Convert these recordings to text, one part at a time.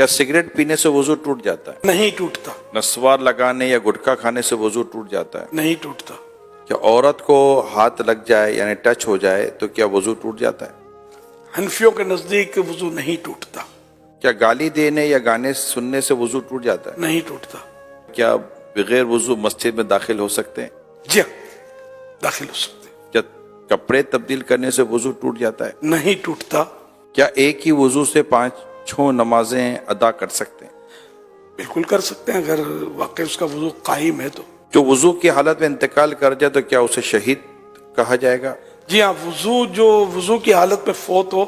کیا سگریٹ پینے سے وضو ٹوٹ جاتا ہے؟ نہیں ٹوٹتا، نسوار لگانے یا گٹکا کھانے سے وضو ٹوٹ جاتا ہے؟ نہیں ٹوٹتا۔ کیا عورت کو ہاتھ لگ جائے یعنی ٹچ ہو جائے تو کیا وضو ٹوٹ جاتا ہے؟ حنفیوں کے نزدیک وضو نہیں ٹوٹتا، کیا گالی دینے یا گانے سننے سے وضو ٹوٹ جاتا ہے؟ نہیں ٹوٹتا۔ کیا بغیر وضو مسجد میں داخل ہو سکتے ہیں؟ جی ہاں، داخل ہو سکتے، کیا کپڑے تبدیل کرنے سے وضو ٹوٹ جاتا ہے؟ نہیں ٹوٹتا۔ کیا ایک ہی وضو سے 5 نمازیں ادا کر سکتے ہیں؟ بالکل کر سکتے ہیں، اگر واقعی اس کا وضو قائم ہے تو۔ جو وضو کی حالت میں انتقال کر جائے تو کیا اسے شہید کہا جائے گا؟ جی ہاں، جو وضو کی حالت میں فوت ہو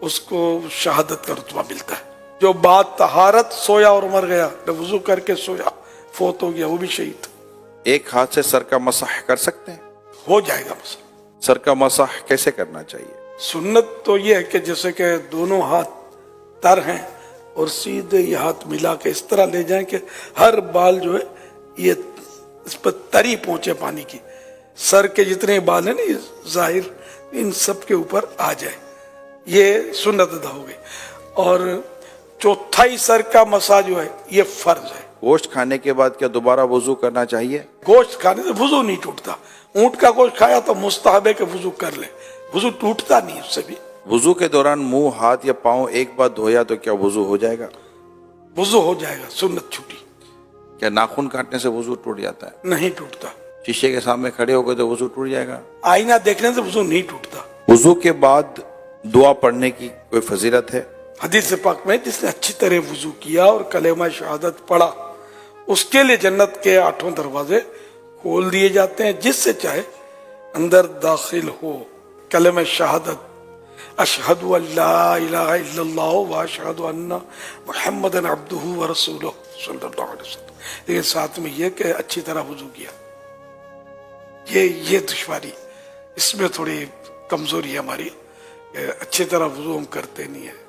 اس کو شہادت کا رتبہ ملتا ہے۔ جو بعد طہارت سویا اور مر گیا، وضو کر کے سویا فوت ہو گیا، وہ بھی شہید ایک ہاتھ سے سر کا مسح کر سکتے ہیں؟ ہو جائے گا۔ مثلا سر کا مسح کیسے کرنا چاہیے؟ سنت تو یہ ہے کہ جیسے کہ دونوں ہاتھ تر ہیں اور سیدھے یہ ہاتھ ملا کے اس طرح لے جائیں کہ ہر بال جو ہے یہ اس پر تری پہنچے پانی کی، سر کے جتنے بال ہیں نا یہ ظاہر ان سب کے اوپر آ جائے، یہ سنت ادا ہو گئی۔ اور چوتھائی سر کا مسا جو ہے یہ فرض ہے۔ گوشت کھانے کے بعد کیا دوبارہ وضو کرنا چاہیے؟ گوشت کھانے سے وضو نہیں ٹوٹتا، اونٹ کا گوشت کھایا تو مستحب ہے کہ وضو کر لے، وضو ٹوٹتا نہیں اس سے بھی۔ وضو کے دوران منہ، ہاتھ یا پاؤں ایک بار دھویا تو کیا وضو ہو جائے گا؟ وضو ہو جائے گا، سنت چھوٹی، کیا ناخن کاٹنے سے وضو ٹوٹ جاتا ہے؟ نہیں ٹوٹتا۔ شیشے کے سامنے کھڑے ہو گئے تو وضو ٹوٹ جائے گا؟ آئینہ دیکھنے سے وضو نہیں ٹوٹتا۔ وضو کے بعد دعا پڑھنے کی کوئی فضیلت ہے؟ حدیث پاک میں جس نے اچھی طرح وضو کیا اور کلمہ شہادت پڑھا اس کے لیے جنت کے 8 دروازے کھول دیے جاتے ہیں، جس سے چاہے اندر داخل ہو۔ کلمہ شہادت اشہد ان لا الہ الا اللہ واشہد ان محمد عبدہ ورسولہ صلی اللہ علیہ وسلم، لیکن ساتھ میں یہ کہ اچھی طرح وضو کیا۔ یہ دشواری، اس میں تھوڑی کمزوری ہے ہماری، اچھی طرح وضو ہم کرتے نہیں ہیں۔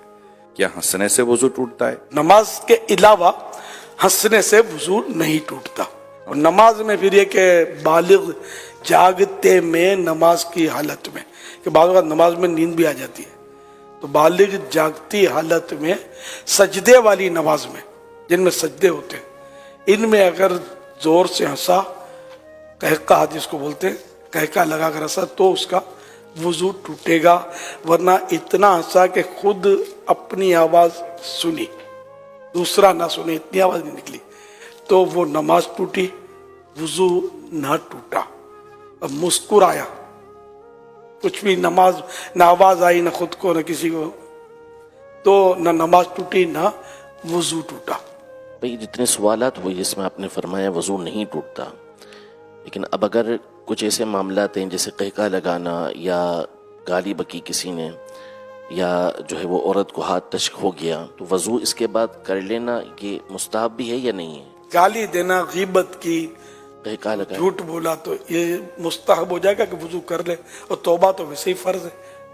کیا ہنسنے سے وضو ٹوٹتا ہے؟ نماز کے علاوہ ہنسنے سے وضو نہیں ٹوٹتا۔ اور نماز میں پھر یہ کہ بالغ جاگتے میں نماز کی حالت میں، کہ بعض اوقات نماز میں نیند بھی آ جاتی ہے، تو بالغ جاگتی حالت میں سجدے والی نماز میں جن میں سجدے ہوتے ہیں، ان میں اگر زور سے ہنسا، قہقہ جس کو بولتے ہیں، قہقہ لگا کر ہنسا تو اس کا وضو ٹوٹے گا، ورنہ اتنا ہنسا کہ خود اپنی آواز سنی، دوسرا نہ سنے، اتنی آواز نہیں نکلی، تو وہ نماز ٹوٹی، وضو نہ ٹوٹا۔ اب مسکرایا، کچھ بھی نماز نہ آواز آئی، نہ خود کو نہ کسی کو، تو نہ نماز ٹوٹی نہ وضو ٹوٹا۔ بھئی جتنے سوالات ہوئے جس میں آپ نے فرمایا وضو نہیں ٹوٹتا، لیکن اب اگر کچھ ایسے معاملات ہیں جیسے قہقہ لگانا یا گالی بکی کسی نے، یا جو ہے وہ عورت کو ہاتھ ٹچ ہو گیا، تو وضو اس کے بعد کر لینا یہ مستحب بھی ہے یا نہیں ہے؟ گالی دینا، غیبت کی، قہقہ لگانا، جھوٹ بولا تو یہ مستحب ہو جائے گا کہ وضو کر لے، اور توبہ تو ویسے ہی فرض ہے۔